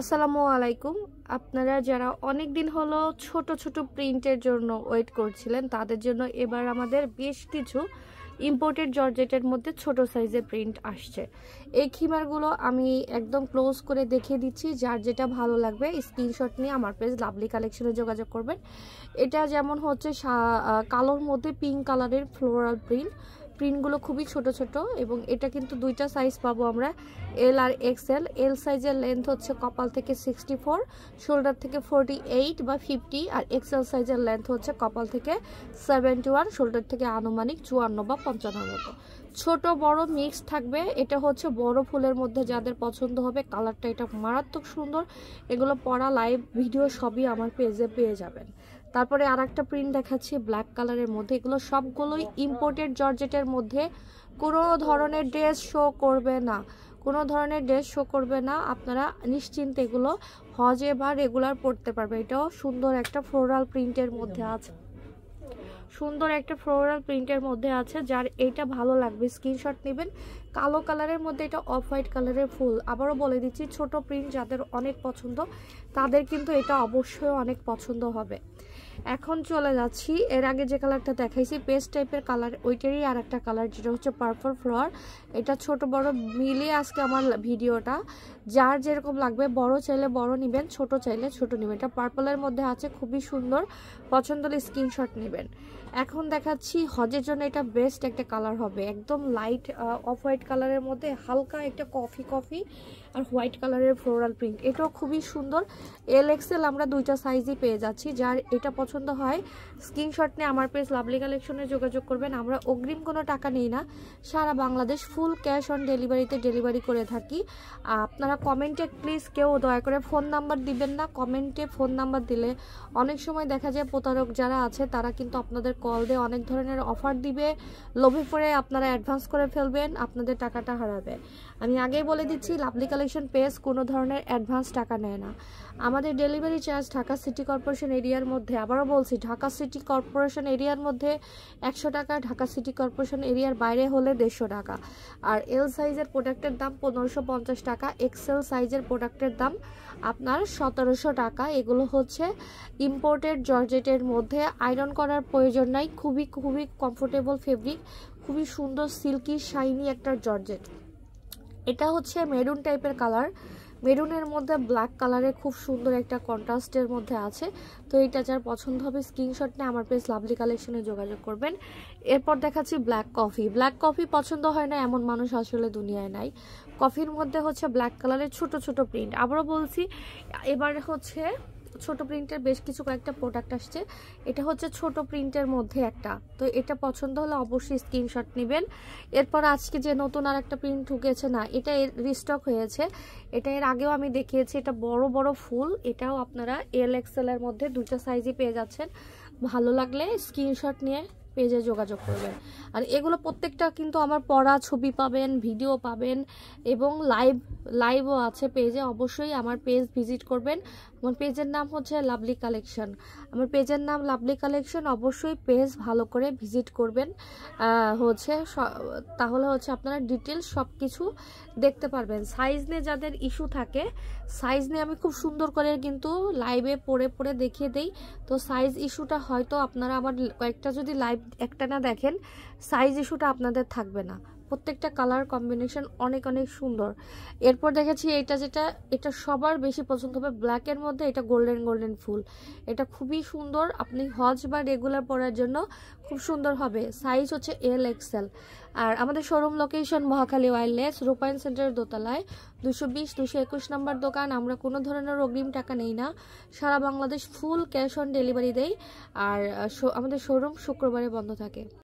আসসালামু আলাইকুম। আপনারা যারা অনেক দিন হলো ছোট ছোট প্রিন্টের জন্য ওয়েট করছিলেন তাদের জন্য এবার আমাদের বেশ কিছু ইম্পোর্টেড জর্জেটের মধ্যে ছোট সাইজের প্রিন্ট আসছে। এই খিমারগুলো আমি একদম ক্লোজ করে দেখিয়ে দিচ্ছি, যার যেটা ভালো লাগবে স্ক্রিনশট নিয়ে আমার পেজ লাভলি কালেকশনে যোগাযোগ করবেন। এটা যেমন হচ্ছে কালোর মধ্যে পিঙ্ক কালারের ফ্লোরাল প্রিন্টগুলো খুবই ছোট ছোট, এবং এটা কিন্তু দুইটা সাইজ পাবো আমরা, এল আর এক্সএল। এল সাইজের লেন্থ হচ্ছে কপাল থেকে 64, শোল্ডার থেকে 48 বা 50, আর এক্সএল সাইজের লেন্থ হচ্ছে কপাল থেকে 71, শোল্ডার থেকে আনুমানিক 54 বা 55 মতো। ছোট বড় মিক্স থাকবে। এটা হচ্ছে বড় ফুলের মধ্যে যাদের পছন্দ হবে, কালারটা এটা মারাত্মক সুন্দর। এগুলো পরা লাইভ ভিডিও সবই আমার পেজে পেয়ে যাবেন। তারপরে আর একটা প্রিন্ট দেখাচ্ছি ব্ল্যাক কালারের মধ্যে। এগুলো সবগুলোই ইম্পোর্টেড জর্জেটের মধ্যে। কোনো ধরনের ড্রেস শো করবে না, কোনো ধরনের ড্রেস শো করবে না। আপনারা নিশ্চিন্তে এগুলো হজে বা রেগুলার পরতে পারবে। এটাও সুন্দর একটা ফ্লোরাল প্রিন্টের মধ্যে আছে, সুন্দর একটা ফ্লোরাল প্রিন্টের মধ্যে আছে। যার এইটা ভালো লাগবে স্ক্রিনশট নেবেন। কালো কালারের মধ্যে এটা অফ হোয়াইট কালারের ফুল। আবারও বলে দিচ্ছি, ছোট প্রিন্ট যাদের অনেক পছন্দ তাদের কিন্তু এটা অবশ্যই অনেক পছন্দ হবে। এখন চলে যাচ্ছি, এর আগে যে কালারটা দেখাইছি পেস্ট টাইপের কালার, ওইটারই আর একটা কালার যেটা হচ্ছে পার্পল ফ্লাওয়ার। এটা ছোট বড় মিলিয়ে আজকে আমার ভিডিওটা। যার যেরকম লাগবে, বড় চাইলে বড় নেবেন, ছোট চাইলে ছোট নেবেন। এটা পার্পলের মধ্যে আছে, খুবই সুন্দর। পছন্দ হলে স্ক্রিনশট নেবেন। এখন দেখাচ্ছি হজের জন্য এটা বেস্ট একটা কালার হবে, একদম লাইট অফ হোয়াইট কালারের মধ্যে হালকা একটা কফি আর হোয়াইট কালারের ফ্লোরাল প্রিন্ট। এটাও খুবই সুন্দর। এল এক্সেল আমরা দুইটা সাইজই পেয়ে যাচ্ছি। যার এটা পছন্দ হয় স্ক্রিনশট নিয়ে আমার পেজ লাভলি কালেকশনে যোগাযোগ করবেন। আমরা অগ্রিম কোনো টাকা নেই না, সারা বাংলাদেশ ফুল ক্যাশ অন ডেলিভারিতে ডেলিভারি করে থাকি। আপনারা কমেন্টে প্লিজ কেউ দয়া করে ফোন নাম্বার দিবেন না। কমেন্টে ফোন নাম্বার দিলে অনেক সময় দেখা যায় প্রতারক যারা আছে তারা কিন্তু আপনাদের কল দিয়ে অনেক ধরনের অফার দিবে, লোভে পড়ে আপনারা অ্যাডভান্স করে ফেলবেন, আপনাদের টাকাটা হারাবে। আমি আগেই বলে দিচ্ছি, লাভলি কালেকশন পেজ কোনো ধরনের অ্যাডভান্স টাকা নেয় না। আমাদের delivery charge Dhaka city corporation এরিয়ার মধ্যে, আবারও বলছি ঢাকা সিটি কর্পোরেশন এরিয়ার মধ্যে 100 টাকা, ঢাকা সিটি কর্পোরেশন এরিয়ার বাইরে হলে 150 টাকা। আর এল সাইজের প্রোডাক্টের দাম 1550 টাকা, এক্সেল সাইজের প্রোডাক্টের দাম আপনার 1700 টাকা। এগুলো হচ্ছে ইম্পোর্টেড জর্জেটের মধ্যে, আয়রন করার প্রয়োজন নাই, খুবই কমফোর্টেবল ফেব্রিক, খুবই সুন্দর সিল্কি শাইনি একটা জর্জেট। এটা হচ্ছে মেরুন টাইপের কালার, মেরুনের মধ্যে ব্ল্যাক কালারে খুব সুন্দর একটা কন্ট্রাস্টের মধ্যে আছে। তো এটা যার পছন্দ হবে স্ক্রিনশট নিয়ে আমার পেজ লাভলি কালেকশনে যোগাযোগ করবেন। এরপর দেখাচ্ছি ব্ল্যাক কফি পছন্দ হয় না এমন মানুষ আসলে দুনিয়ায় নাই। কফির মধ্যে হচ্ছে ব্ল্যাক কালারের ছোট ছোট প্রিন্ট। আবারও বলছি, এবার হচ্ছে ছোট প্রিন্টের বেশ কিছু কয়েকটা প্রোডাক্ট আসছে। এটা হচ্ছে ছোট প্রিন্টের মধ্যে একটা, তো এটা পছন্দ হলে অবশ্যই স্ক্রিনশট নেবেন। এরপর আজকে যে নতুন আর একটা প্রিন্ট ঢুকেছে না, এটা রিস্টক হয়েছে। এটা এর আগেও আমি দেখিয়েছি, এটা বড় বড় ফুল। এটাও আপনারা এল এক্সেল এর মধ্যে দুইটা সাইজই পেয়ে যাচ্ছেন। ভালো লাগলে স্ক্রিনশট নিয়ে পেজে যোগাযোগ করবেন। আর এগুলো প্রত্যেকটা কিন্তু আমার পড়া ছবি পাবেন, ভিডিও পাবেন, এবং লাইভও আছে পেজে। অবশ্যই আমার পেজ ভিজিট করবেন। আমার পেজের নাম হচ্ছে লাভলি কালেকশন। আমার পেজের নাম লাভলি কালেকশন। অবশ্যই পেজ ভালো করে ভিজিট করবেন, তাহলে হচ্ছে আপনারা ডিটেলস সব কিছু দেখতে পারবেন। সাইজ নিয়ে যাদের ইস্যু থাকে, সাইজ নিয়ে আমি খুব সুন্দর করে কিন্তু লাইভে পড়ে দেখিয়ে দেই। তো সাইজ ইস্যুটা হয়তো আপনারা আমার কয়েকটা যদি লাইভ একটা না দেখেন, সাইজ ইস্যুটা আপনাদের থাকবে না। প্রত্যেকটা কালার কম্বিনেশন অনেক সুন্দর। এরপর দেখেছি এটা সবার বেশি পছন্দ হবে ব্ল্যাকের মধ্যে। এটা গোল্ডেন ফুল, এটা খুবই সুন্দর। আপনি হজ বা রেগুলার পরার জন্য খুব সুন্দর হবে। সাইজ হচ্ছে এল এক্সেল। আর আমাদের শোরুম লোকেশন মহাখালী ওয়াইল্ডলেস, রূপায়ণ সেন্টারের দোতলায় 220-221 নম্বর দোকান। আমরা কোনো ধরনের অগ্রিম টাকা নেই না, সারা Bangladesh full cash on delivery দেই। আর আমাদের শোরুম শুক্রবারে বন্ধ থাকে।